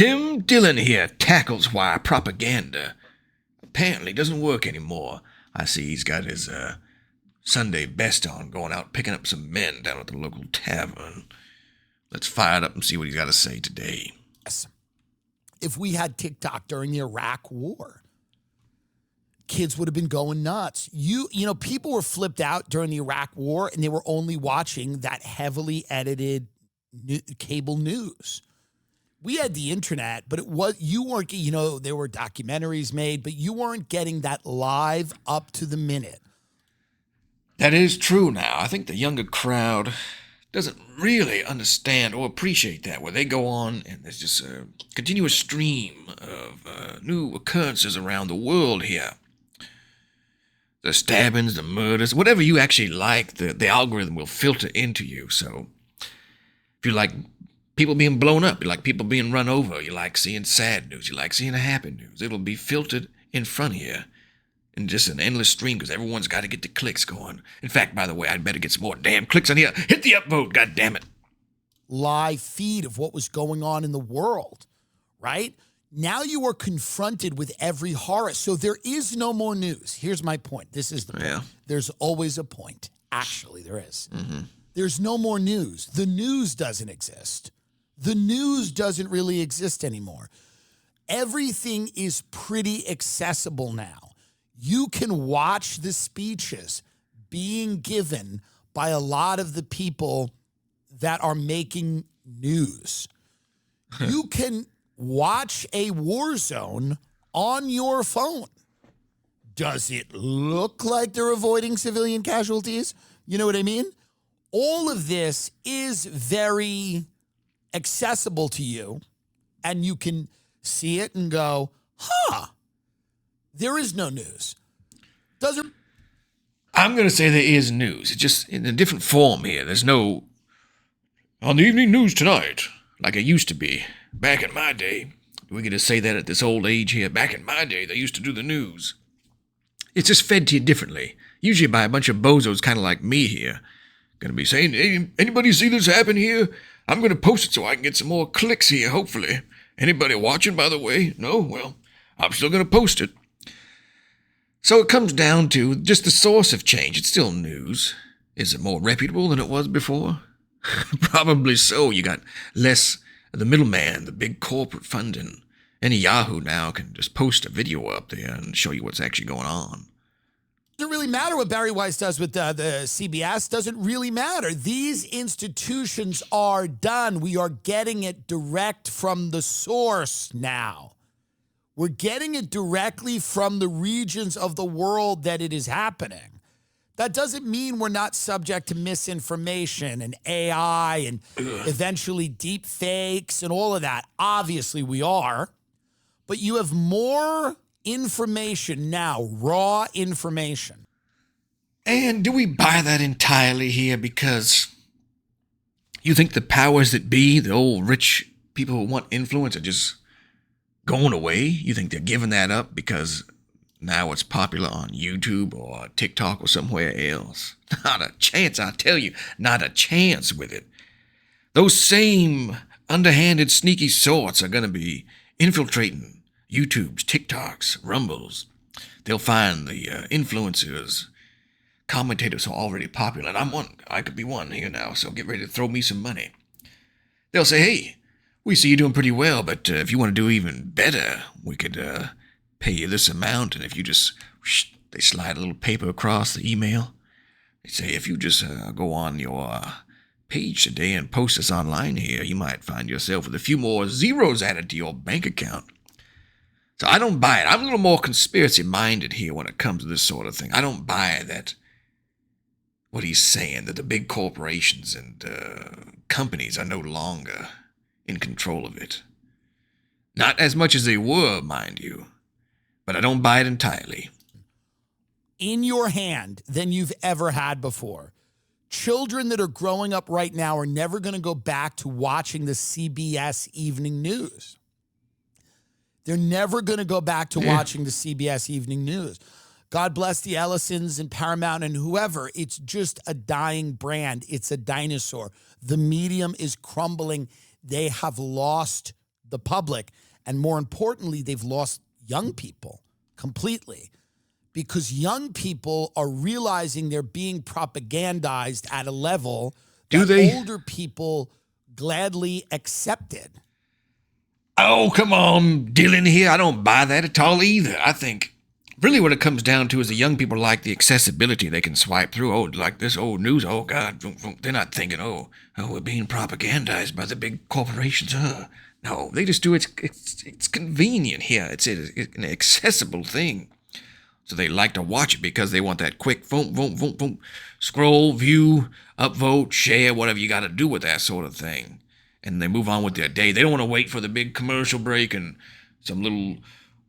Tim Dillon here tackles why propaganda apparently doesn't work anymore. I see he's got his Sunday best on, going out picking up some men down at the local tavern. Let's fire it up and see what he's got to say today. If we had TikTok during the Iraq War, kids would have been going nuts. You know, people were flipped out during the Iraq War, and they were only watching that heavily edited cable news. We had the internet, but you weren't, you know, there were documentaries made, but you weren't getting that live up to the minute. That is true now. I think the younger crowd doesn't really understand or appreciate that, where they go on and there's just a continuous stream of new occurrences around the world here. The stabbings, the murders, whatever you actually like, the algorithm will filter into you. So if you like people being blown up, you like people being run over, you like seeing sad news, you like seeing the happy news, it'll be filtered in front of you in just an endless stream because everyone's got to get the clicks going. In fact, by the way, I'd better get some more damn clicks on here. Hit the upvote, goddammit. Live feed of what was going on in the world, right? Now you are confronted with every horror. So there is no more news. Here's my point. This is the point. Yeah. There's always a point. Actually, there is. Mm-hmm. There's no more news. The news doesn't exist. The news doesn't really exist anymore. Everything is pretty accessible now. You can watch the speeches being given by a lot of the people that are making news. You can watch a war zone on your phone. Does it look like they're avoiding civilian casualties? You know what I mean? All of this is very accessible to you, and you can see it and go, there is no news. I'm going to say there is news. It's just in a different form here. There's no, on the evening news tonight, like it used to be. Back in my day, we get to say that at this old age here. Back in my day, they used to do the news. It's just fed to you differently. Usually by a bunch of bozos kind of like me here. Going to be saying, hey, anybody see this happen here? I'm going to post it so I can get some more clicks here, hopefully. Anybody watching, by the way? No? Well, I'm still going to post it. So it comes down to just the source of change. It's still news. Is it more reputable than it was before? Probably so. You got less of the middleman, the big corporate funding. Any Yahoo now can just post a video up there and show you what's actually going on. Doesn't really matter what Barry Weiss does with the CBS. Doesn't really matter. These institutions are done. We are getting it direct from the source now. We're getting it directly from the regions of the world that it is happening. That doesn't mean we're not subject to misinformation and AI and eventually deep fakes and all of that. Obviously we are. But you have more information now, raw information. And do we buy that entirely here because you think the powers that be, the old rich people who want influence, are just going away? You think they're giving that up because now it's popular on YouTube or TikTok or somewhere else? Not a chance, I tell you. Not a chance with it. Those same underhanded, sneaky sorts are going to be infiltrating YouTubes, TikToks, Rumbles. They'll find the influencers, commentators who are already popular. And I'm one. I could be one here now, so get ready to throw me some money. They'll say, hey, we see you doing pretty well, but if you want to do even better, we could pay you this amount. And if you just, they slide a little paper across the email. They say, if you just go on your page today and post this online here, you might find yourself with a few more zeros added to your bank account. So I don't buy it. I'm a little more conspiracy-minded here when it comes to this sort of thing. I don't buy that, what he's saying, that the big corporations and companies are no longer in control of it. Not as much as they were, mind you, but I don't buy it entirely. In your hand than you've ever had before. Children that are growing up right now are never going to go back to watching the CBS evening news. They're never going to go back to watching the CBS evening news. God bless the Ellisons and Paramount and whoever. It's just a dying brand. It's a dinosaur. The medium is crumbling. They have lost the public. And more importantly, they've lost young people completely, because young people are realizing they're being propagandized at a level that older people gladly accepted. Oh, come on, Dillon here. I don't buy that at all either. I think really what it comes down to is the young people like the accessibility. They can swipe through, oh, like this old news, oh, God. They're not thinking, oh, we're being propagandized by the big corporations. No, they just do it. It's convenient here. It's an accessible thing. So they like to watch it because they want that quick boom, boom, boom, boom, scroll, view, upvote, share, whatever you got to do with that sort of thing. And they move on with their day. They don't want to wait for the big commercial break and some little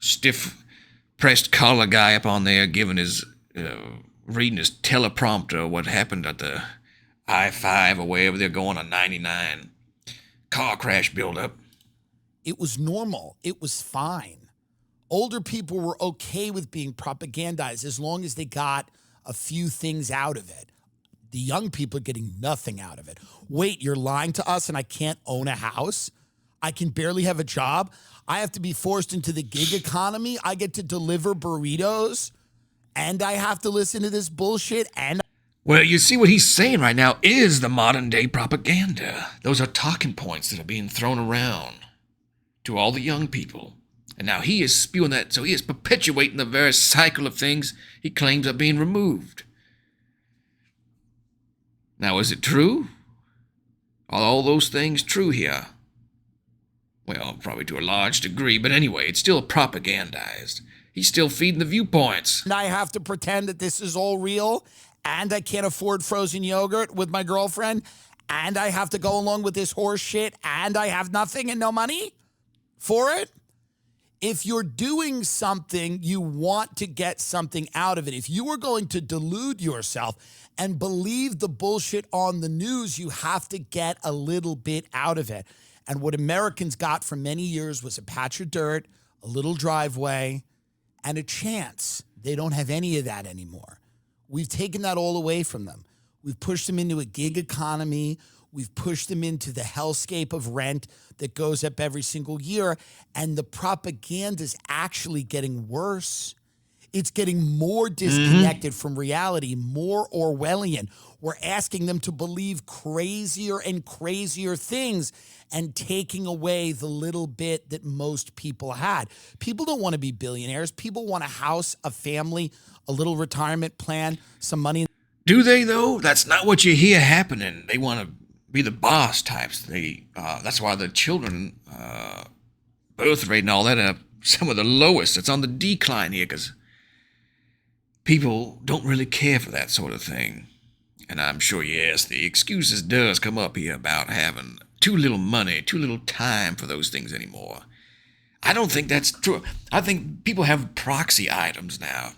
stiff-pressed collar guy up on there giving his, reading his teleprompter what happened at the I-5 or wherever they're going on 99. Car crash buildup. It was normal. It was fine. Older people were okay with being propagandized as long as they got a few things out of it. The young people are getting nothing out of it. Wait, you're lying to us and I can't own a house? I can barely have a job? I have to be forced into the gig economy? I get to deliver burritos? And I have to listen to this bullshit? And well, you see what he's saying right now is the modern day propaganda. Those are talking points that are being thrown around to all the young people. And now he is spewing that, so he is perpetuating the very cycle of things he claims are being removed. Now, is it true? Are all those things true here? Well, probably to a large degree, but anyway, it's still propagandized. He's still feeding the viewpoints. And I have to pretend that this is all real, and I can't afford frozen yogurt with my girlfriend, and I have to go along with this horse shit, and I have nothing and no money for it? If you're doing something, you want to get something out of it. If you are going to delude yourself and believe the bullshit on the news, you have to get a little bit out of it. And what Americans got for many years was a patch of dirt, a little driveway, and a chance. They don't have any of that anymore. We've taken that all away from them. We've pushed them into a gig economy. We've pushed them into the hellscape of rent that goes up every single year. And the propaganda is actually getting worse. It's getting more disconnected from reality, more Orwellian. We're asking them to believe crazier and crazier things and taking away the little bit that most people had. People don't want to be billionaires. People want a house, a family, a little retirement plan, some money. Do they, though? That's not what you hear happening. They want to be the boss types. That's why the children birth rate and all that are some of the lowest. It's on the decline here because people don't really care for that sort of thing. And I'm sure, yes, the excuses does come up here about having too little money, too little time for those things anymore. I don't think that's true. I think people have proxy items now.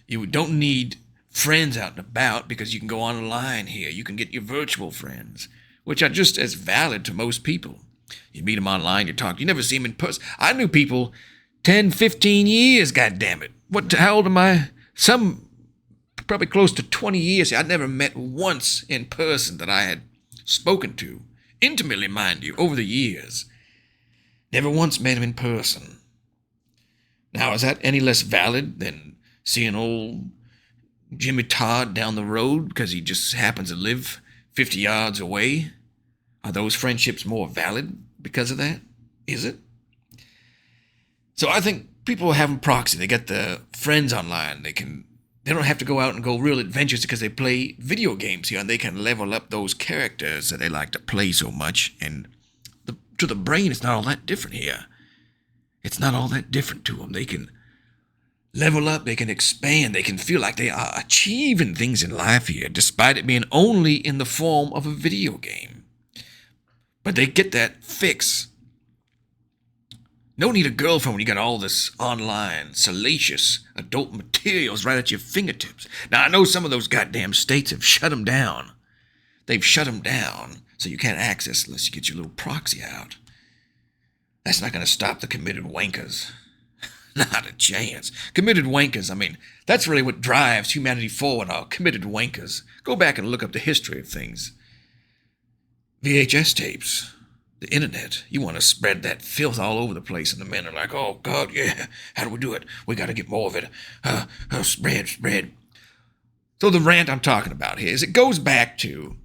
You don't need friends out and about because you can go online here. You can get your virtual friends, which are just as valid to most people. You meet them online, you talk, you never see them in person. I knew people 10, 15 years, goddammit. How old am I? Some probably close to 20 years. I'd never met once in person that I had spoken to, intimately, mind you, over the years. Never once met him in person. Now, is that any less valid than seeing old Jimmy Todd down the road because he just happens to live 50 yards away? Are those friendships more valid because of that? Is it? So I think people are having proxy. They got the friends online. They don't have to go out and go real adventures because they play video games here and they can level up those characters that they like to play so much. And to the brain, it's not all that different here. It's not all that different to them. They can level up, they can expand, they can feel like they are achieving things in life here, despite it being only in the form of a video game. But they get that fix. No need a girlfriend when you got all this online, salacious adult materials right at your fingertips. Now, I know some of those goddamn states have shut them down. They've shut them down, so you can't access unless you get your little proxy out. That's not going to stop the committed wankers. Not a chance. Committed wankers, I mean, that's really what drives humanity forward, our committed wankers. Go back and look up the history of things. VHS tapes. the internet. You want to spread that filth all over the place, and the men are like, oh, God, yeah, how do we do it? We got to get more of it. Spread. So the rant I'm talking about here is it goes back to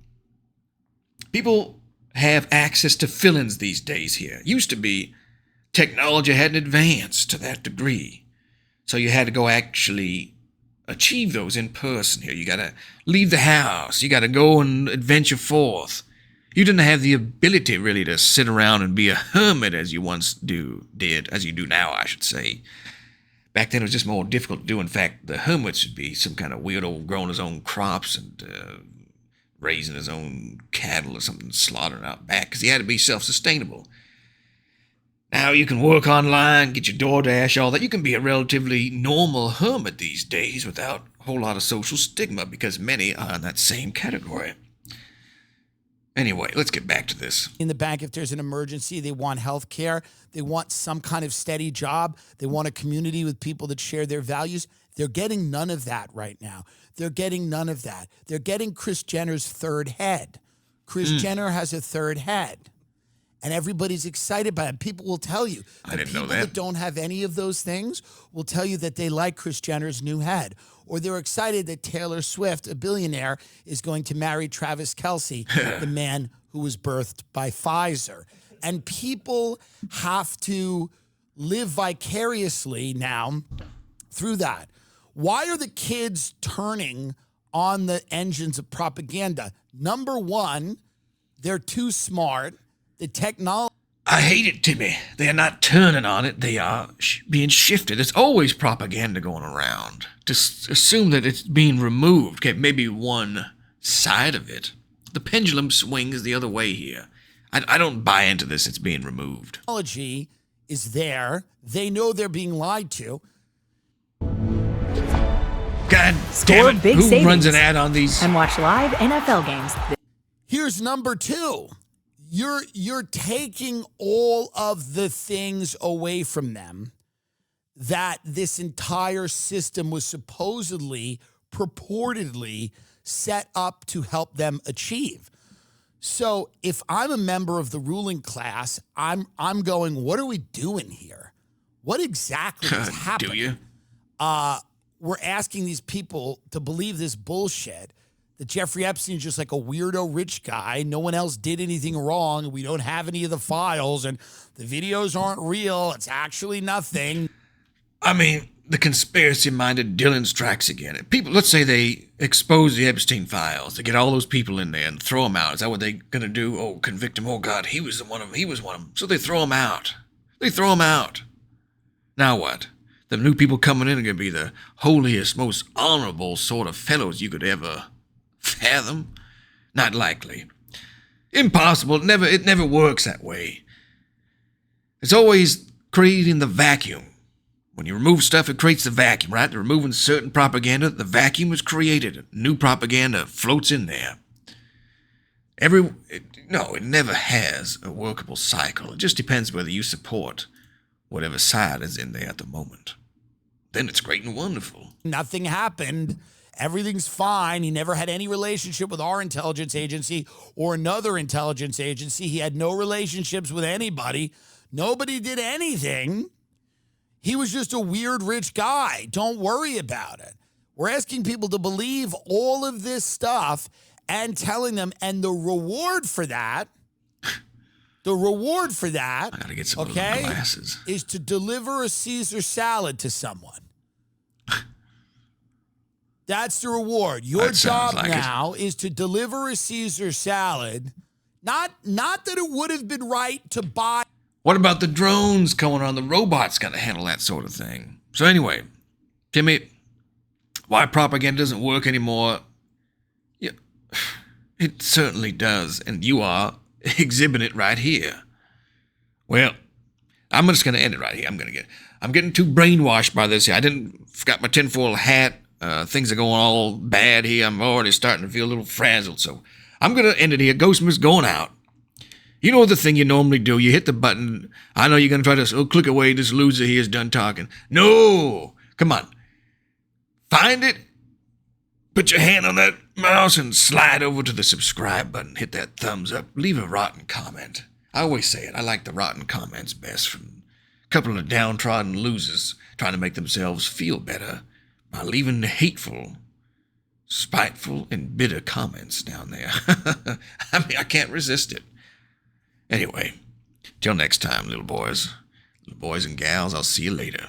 people have access to fill-ins these days here. Used to be technology hadn't advanced to that degree. So you had to go actually achieve those in person here. You got to leave the house. You got to go and adventure forth. You didn't have the ability really to sit around and be a hermit as you once did, as you do now, I should say. Back then it was just more difficult to do. In fact, the hermit should be some kind of weirdo growing his own crops and raising his own cattle or something, slaughtering out back, because he had to be self-sustainable. Now you can work online, get your DoorDash, all that. You can be a relatively normal hermit these days without a whole lot of social stigma, because many are in that same category. Anyway, let's get back to this. In the bank, if there's an emergency, they want health care. They want some kind of steady job. They want a community with people that share their values. They're getting none of that right now. They're getting none of that. They're getting Kris Jenner's third head. Kris Jenner has a third head. And everybody's excited by it. People will tell you. I didn't know that. People that don't have any of those things will tell you that they like Kris Jenner's new head. Or they're excited that Taylor Swift, a billionaire, is going to marry Travis Kelce, the man who was birthed by Pfizer. And people have to live vicariously now through that. Why are the kids turning on the engines of propaganda? Number one, they're too smart. The technology. I hate it, Timmy. They are not turning on it. They are being shifted. There's always propaganda going around. Just assume that it's being removed. Okay, maybe one side of it. The pendulum swings the other way here. I don't buy into this. It's being removed. Technology is there. They know they're being lied to. God Score damn it. big Who savings runs an ad on these? and watch live NFL games. Here's number two. You're taking all of the things away from them that this entire system was supposedly, purportedly set up to help them achieve. So if I'm a member of the ruling class, I'm going, what are we doing here? What exactly is happening? Do you? We're asking these people to believe this bullshit. That Jeffrey Epstein's just like a weirdo rich guy. No one else did anything wrong. We don't have any of the files, and the videos aren't real. It's actually nothing. I mean, the conspiracy-minded Dillon strikes again. People, let's say they expose the Epstein files. They get all those people in there and throw them out. Is that what they're going to do? Oh, convict him. Oh, God, he was one of them. He was one of them. So they throw him out. Now what? The new people coming in are going to be the holiest, most honorable sort of fellows you could ever fathom? Not likely. Impossible. It never works that way. It's always creating the vacuum. When you remove stuff, it creates the vacuum, right? They're removing certain propaganda. The vacuum is created. New propaganda floats in there. It never has a workable cycle. It just depends whether you support whatever side is in there at the moment. Then it's great and wonderful. Nothing happened. Everything's fine. He never had any relationship with our intelligence agency or another intelligence agency. He had no relationships with anybody. Nobody did anything. He was just a weird rich guy. Don't worry about it. We're asking people to believe all of this stuff and telling them, and the reward for that, I gotta get some of those glasses. is to deliver a Caesar salad to someone. That's the reward. Your job now is to deliver a Caesar salad. Not that it would have been right to buy. What about the drones going on? The robots got to handle that sort of thing. So anyway, Timmy, why propaganda doesn't work anymore? Yeah, it certainly does, and you are exhibiting it right here. Well, I'm just going to end it right here. I'm getting too brainwashed by this here. I forgot my tinfoil hat. Things are going all bad here. I'm already starting to feel a little frazzled, so I'm going to end it here. GHOSTMAS going out. You know the thing you normally do. You hit the button. I know you're going to try to click away. This loser here is done talking. No! Come on. Find it. Put your hand on that mouse and slide over to the subscribe button. Hit that thumbs up. Leave a rotten comment. I always say it. I like the rotten comments best from a couple of downtrodden losers trying to make themselves feel better by leaving the hateful, spiteful, and bitter comments down there. I mean, I can't resist it. Anyway, till next time, little boys and gals, I'll see you later.